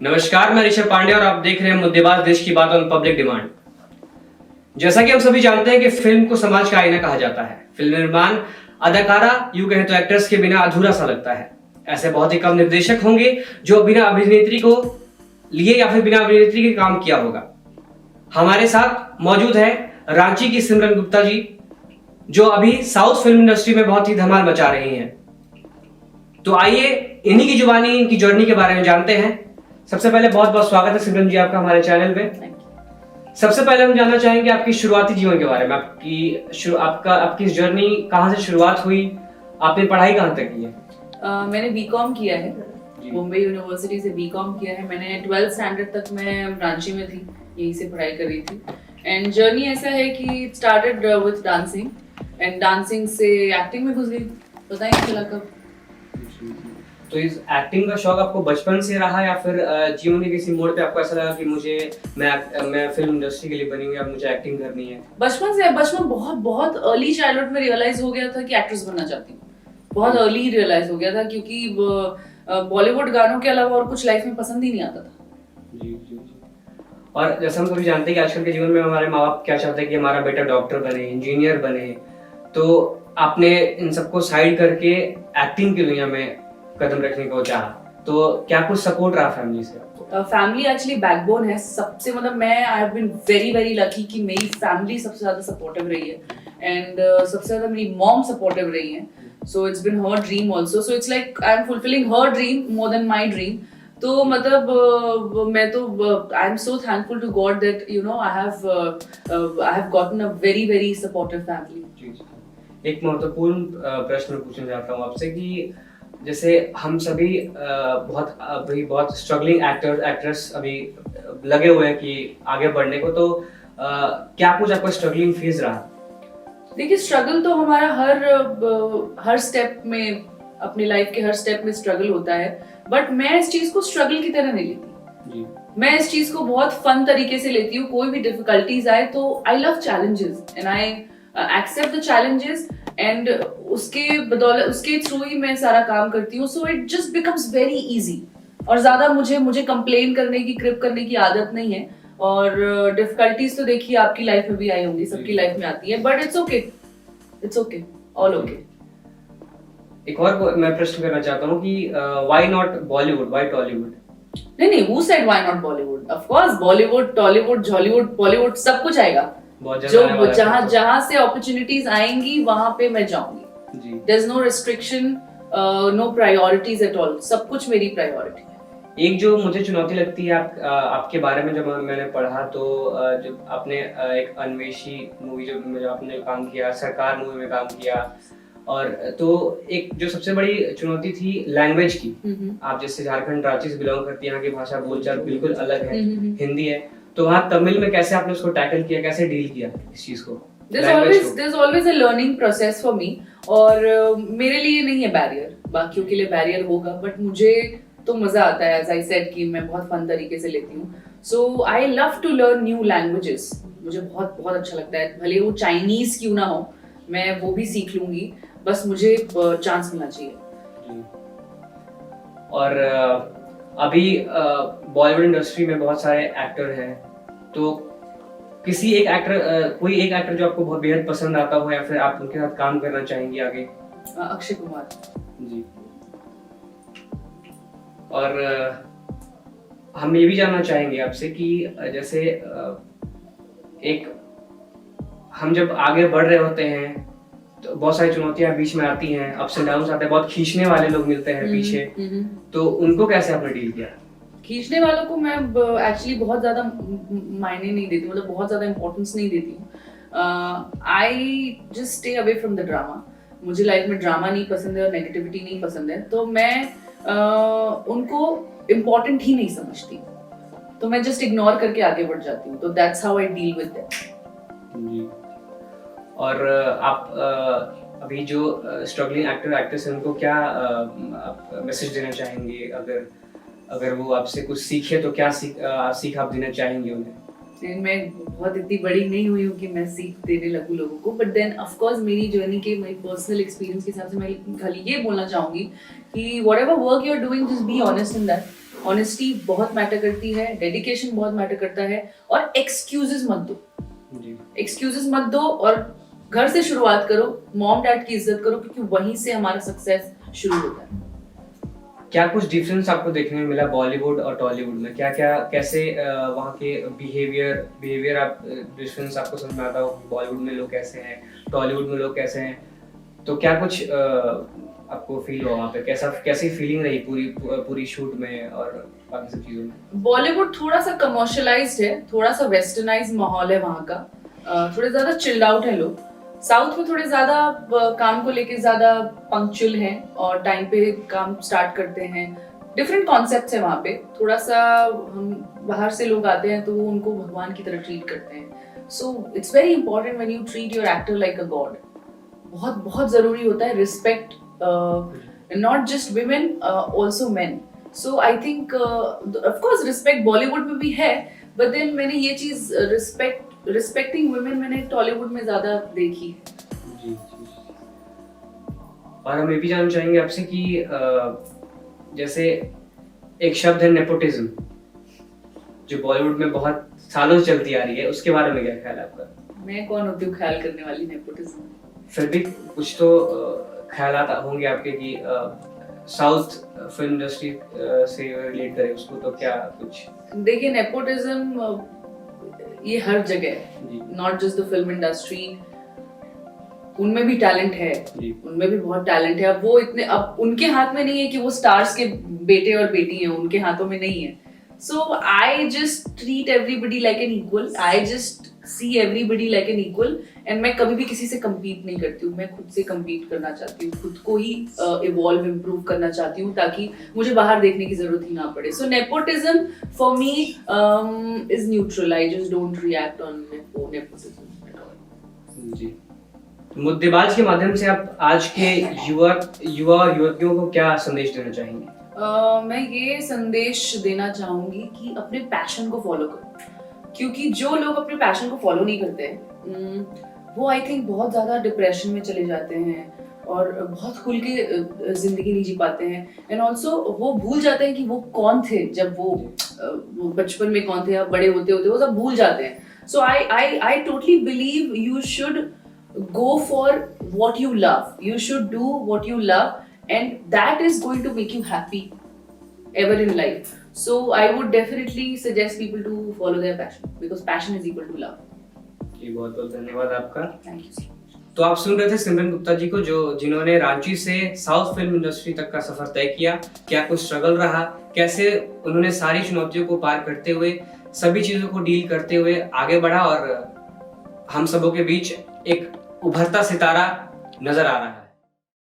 नमस्कार, मैं ऋषभ पांडे और आप देख रहे हैं मुद्देबाज देश की बात ऑन पब्लिक डिमांड। जैसा कि हम सभी जानते हैं कि फिल्म को समाज का आईना कहा जाता है। फिल्म निर्माण, अदाकारा, यूं कहें तो एक्टर्स के बिना अधूरा सा लगता है। ऐसे बहुत ही कम निर्देशक होंगे जो बिना अभिनेत्री को लिए या फिर बिना अभिनेत्री के काम किया होगा। हमारे साथ मौजूद है रांची की सिमरन गुप्ता जी, जो अभी साउथ फिल्म इंडस्ट्री में बहुत ही धमाल मचा रही हैं। तो आइए इन्हीं की जुबानी इनकी जर्नी के बारे में जानते हैं। सबसे पहले बहुत बहुत स्वागत है सिमरन जी आपका हमारे चैनल में। सबसे पहले हम जानना चाहेंगे आपकी शुरुआती जीवन के बारे में। आपकी जर्नी कहाँ से शुरुआत हुई, आपने पढ़ाई कहाँ तक की है? मैंने बीकॉम किया है, मुंबई यूनिवर्सिटी से बीकॉम किया है। मैंने 12th स्टैंडर्ड तक मैं रांची में थी, यहीं से पढ़ाई कर रही थी। एंड जर्नी ऐसा है कि started with dancing and dancing से एक्टिंग में घुस गई, पता ही नहीं चला कब। तो इस एक्टिंग का शौक आपको बचपन से रहा या फिर जीवन के किसी मोड़ पे आपको ऐसा लगा कि मैं फिल्म इंडस्ट्री के लिए बनी हुई, अब मुझे एक्टिंग करनी है? बचपन बहुत बहुत अर्ली चाइल्डहुड में रियलाइज हो गया था कि एक्ट्रेस बनना चाहती हूँ। बहुत अर्ली रियलाइज हो गया था क्योंकि बॉलीवुड गानों के अलावा और कुछ लाइफ में पसंद ही नहीं आता था। जी जी जी। और जैसे हम सभी जानते हैं कि आजकल के जीवन में हमारे माँ बाप क्या चाहते हैं कि हमारा बेटा डॉक्टर बने, इंजीनियर बने, तो आपने इन सबको साइड करके एक्टिंग की दुनिया में कदम रखने को चाहा, तो क्या कुछ सपोर्ट रहा फैमिली से? फैमिली एक्चुअली बैकबोन है सबसे, मतलब मैं I have been very very lucky कि मेरी फैमिली सबसे ज्यादा सपोर्टिव रही है। एंड सबसे ज्यादा मेरी मॉम सपोर्टिव रही है। So it's been her dream also, so it's like I am fulfilling her dream more than my dream. तो मतलब मैं तो I am so thankful to God that you know I have gotten a very very supportive family. एक महत्वपूर्ण प्रश्न पूछना चाहता हूँ आपसे कि जैसे हम सभी बहुत स्ट्रगलिंग एक्ट्रेस अभी लगे हुए हैं कि आगे बढ़ने को, तो क्या कुछ आपका स्ट्रगलिंग फेज रहा? देखिए, स्ट्रगल तो हमारा हर स्टेप में, अपनी लाइफ के हर स्टेप में स्ट्रगल होता है। बट मैं इस चीज को स्ट्रगल की तरह नहीं लेती जी। मैं इस चीज को बहुत फन तरीके से लेती हूँ। कोई भी डिफिकल्टीज आए तो I love challenges and I accept the challenges and उसके बदौलत, उसके थ्रू ही मैं सारा काम करती हूँ। So it just becomes very easy. और ज्यादा मुझे कंप्लेन करने की, क्रिप करने की आदत नहीं है। और डिफिकल्टीज तो देखिए आपकी लाइफ में भी आई होंगी, सबकी लाइफ में आती है, but it's okay, all okay. एक और मैं प्रश्न करना चाहता हूँ कि why not Bollywood, why Tollywood? नहीं, who said why not Bollywood? Of course Bollywood, Tollywood, Hollywood, Bollywood सब कुछ आएगा। जो जहाँ से अपॉर्चुनिटीज आएंगी वहां पे मैं जाऊंगी। There is no restriction, no priorities at all, सब कुछ मेरी प्रायोरिटी है। एक जो मुझे चुनौती लगती है आपके बारे में, जब मैंने पढ़ा तो जब आपने एक अन्वेषी मूवी जो आपने काम किया, सरकार मूवी में काम किया, और तो एक जो सबसे बड़ी चुनौती थी लैंग्वेज की। आप जैसे झारखंड, रांची से बिलोंग करती हैं, यहाँ की भाषा बोलचाल बिल्कुल अलग है, हिंदी है, तो वहाँ तमिल में कैसे आपने उसको टैकल किया, कैसे डील किया इस चीज को? There's always a learning process for me, और मेरे लिए नहीं है बैरियर, बाकियों के लिए बैरियर होगा, बट मुझे तो मजा आता है। एज आई सेड कि मैं बहुत फन तरीके से लेती हूँ। So I love to learn new languages, मुझे बहुत बहुत अच्छा लगता है। भले वो चाइनीज क्यों ना हो, मैं वो भी सीख लूंगी, बस मुझे चांस मिलना चाहिए। और अभी बॉलीवुड इंडस्ट्री में बहुत सारे एक्टर हैं, तो कोई एक एक्टर जो आपको बहुत बेहद पसंद आता हो या फिर आप उनके साथ काम करना चाहेंगे आगे? अक्षय कुमार जी। और हम ये भी जानना चाहेंगे आपसे कि जैसे हम जब आगे बढ़ रहे होते हैं तो बहुत सारी चुनौतियां बीच में आती हैं, अप्स एंड डाउन्स आते हैं, बहुत खींचने वाले लोग मिलते हैं पीछे, तो उनको कैसे आपने डील किया? खींचने वालों को मैं एक्चुअली बहुत ज्यादा मायने नहीं देती, मतलब बहुत ज्यादा इंपॉर्टेंस नहीं देती हूँ। I just stay away from the drama. मुझे लाइफ में ड्रामा नहीं पसंद है और नेगेटिविटी नहीं पसंद है, तो मैं उनको इम्पोर्टेंट ही नहीं समझती, तो मैं जस्ट इग्नोर करके आगे बढ़ जाती हूँ। तो that's how I deal with that. और आप अभी जो स्ट्रगलिंग एक्ट्रेस हैं उनको क्या मैसेज देना चाहेंगे? अगर वो आपसे कुछ सीखे तो क्या सीख आप देना चाहेंगे उन्हें? मैं बहुत इतनी बड़ी नहीं हुई हूँ कि मैं सीख देने लगूं लोगों को, बट देन ऑफ कोर्स मेरी जर्नी के, मेरी पर्सनल एक्सपीरियंस के हिसाब से मैं खाली ये बोलना चाहूंगी कि whatever work you are doing, just be honest in that. Honesty बहुत मैटर करती है, डेडिकेशन बहुत मैटर करता है, और एक्सक्यूजेस मत दो। एक्सक्यूजेस मत दो और घर से शुरुआत करो, मॉम डैड की इज्जत करो, क्योंकि वहीं से हमारा सक्सेस शुरू होता है। क्या कुछ डिफरेंस आपको देखने में मिला बॉलीवुड और टॉलीवुड में? क्या क्या कैसे वहाँ के बिहेवियर आप डिफरेंस आपको समझ में आता हो? बॉलीवुड में लोग कैसे हैं, टॉलीवुड में लोग कैसे हैं? तो क्या कुछ आपको फील हुआ वहाँ पे? कैसी फीलिंग रही पूरी शूट में और बाकी सब चीजों में? बॉलीवुड थोड़ा सा कमर्शियलाइज्ड है, थोड़ा सा वेस्टर्नाइज्ड माहौल है वहाँ का, थोड़े ज्यादा चिल्ड आउट है लोग। साउथ में थोड़े ज्यादा काम को लेके ज्यादा पंक्चुअल हैं और टाइम पे काम स्टार्ट करते हैं। डिफरेंट कॉन्सेप्ट्स है वहाँ पे। थोड़ा सा हम बाहर से लोग आते हैं तो वो उनको भगवान की तरह ट्रीट करते हैं। So it's very important when you treat your actor like a God. बहुत बहुत जरूरी होता है respect, not just women, also man. So I think of course respect Bollywood में भी है, बट देन मैंने ये चीज रिस्पेक्टिंग वुमेन मैंने टॉलीवुड में ज्यादा देखी है। जी जी। और हम ये भी जानना चाहेंगे आपसे कि जैसे एक शब्द है नेपोटिज्म, जो बॉलीवुड में बहुत सालों से चलती आ रही है, उसके बारे में क्या ख्याल है आपका? मैं कौन होती हूँ ख्याल करने वाली नेपोटिज्म? फिर भी कुछ तो ख्यालात होंगे आपके कि साउथ फिल्म इंडस्ट्री से रिलेट करें उसको, तो क्या कुछ? देखिए, नेपोटिज्म ये हर जगह है, not just the film industry. उनमें भी टैलेंट है, उनमें भी बहुत टैलेंट है। अब वो इतने, अब उनके हाथ में नहीं है कि वो स्टार्स के बेटे और बेटी हैं, उनके हाथों में नहीं है। So I just treat everybody like an equal, I just see everybody like an equal, and मैं कभी भी किसी से compete नहीं करती हूँ। मैं खुद से compete करना चाहती हूँ, खुद को ही इवॉल्व इम्प्रूव करना चाहती हूँ, ताकि मुझे बाहर देखने की जरूरत ही ना पड़े। So nepotism for me is neutral. I just don't react on nepotism at all. जी। मुद्देबाज के माध्यम से आप आज के युवा और युवतियों को क्या संदेश देना चाहेंगे? मैं ये संदेश देना चाहूंगी कि अपने पैशन को फॉलो करो, क्योंकि जो लोग अपने पैशन को फॉलो नहीं करते वो आई थिंक बहुत ज्यादा डिप्रेशन में चले जाते हैं और बहुत खुल के जिंदगी नहीं जी पाते हैं। एंड ऑल्सो वो भूल जाते हैं कि वो कौन थे जब वो बचपन में कौन थे या बड़े होते होते वो सब भूल जाते हैं। So I totally believe you should go for what you love. You should do what you love, and that is going to make you happy ever in life. So I would definitely suggest people to follow their passion, because passion is equal to love. जी, बहुत बहुत धन्यवाद आपका। Thank you so much. तो आप सुन रहे थे सिमरन गुप्ता जी को, जिन्होंने रांची से साउथ फिल्म इंडस्ट्री तक का सफर तय किया। क्या कुछ स्ट्रगल रहा, कैसे उन्होंने सारी चुनौतियों को पार करते हुए, सभी चीजों को डील करते हुए आगे बढ़ा, और हम सबों के बीच एक उभरता सितारा नजर आ रहा है।